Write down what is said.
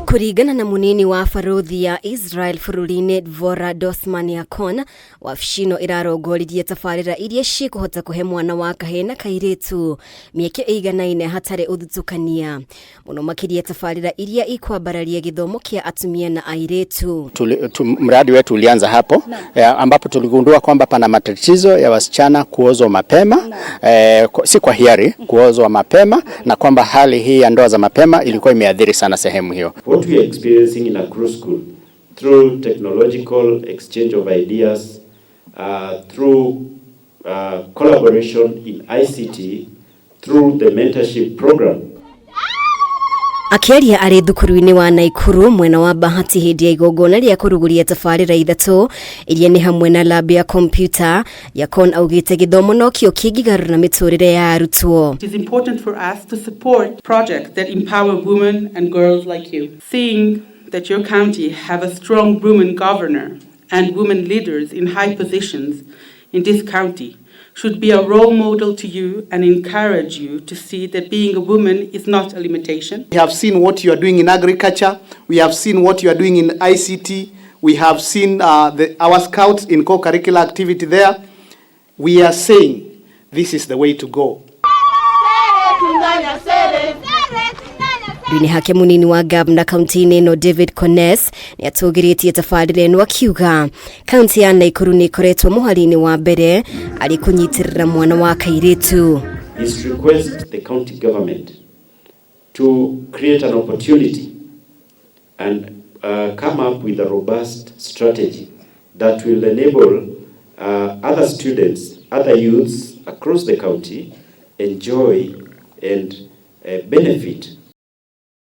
Kurigana na munini wa farodhi ya Israel bururi-ini Dvorah Dothman Yakon wafishino irarogoririe tabarira iria cikuhota kuhe mwana wa kahĩĩ na kairitu mieke iganaine hatari uthutukania muno makiria tabarira iria ikwambararia githomo kia atumia na airitu. Mradi wetu ulianza hapo ambapo tuligundua kwamba pana matatizo ya wasichana kuozwa mapema, si kwa hiari, kuozwa mapema, na kwamba hali hii ya ndoa za mapema ilikuwa imeathiri sana sehemu hiyo. What we are experiencing in NAKURU school through technological exchange of ideas, through collaboration in ICT, through the mentorship program. Akiaria ari thukuru-ini wa Naikuru mwena wa Bahati hindi ya igongona ria kuruguria tabarira ithatu iria ni hamwe na lab ya computer Yakon augite githomo no kio kingigarura miturire ya arutwo. It is important for us to support projects that empower women and girls like you. Seeing that your county have a strong women governor and women leaders in high positions in this county should be a role model to you and encourage you to see that being a woman is not a limitation. We have seen what you are doing in agriculture. We have seen what you are doing in ICT. We have seen our scouts in co-curricular activity there. We are saying this is the way to go. Rwini hake munini wa gavana kaunti-ini no David Kones ni atugiritie tabarira ino akiuga kaunti ya Naikuru ni ikoretwo muhari-ini wa mbere ari kunyitirira mwana wa kairitu. Is request the county government to create an opportunity and come up with a robust strategy that will enable other students, other youths across the county enjoy and benefit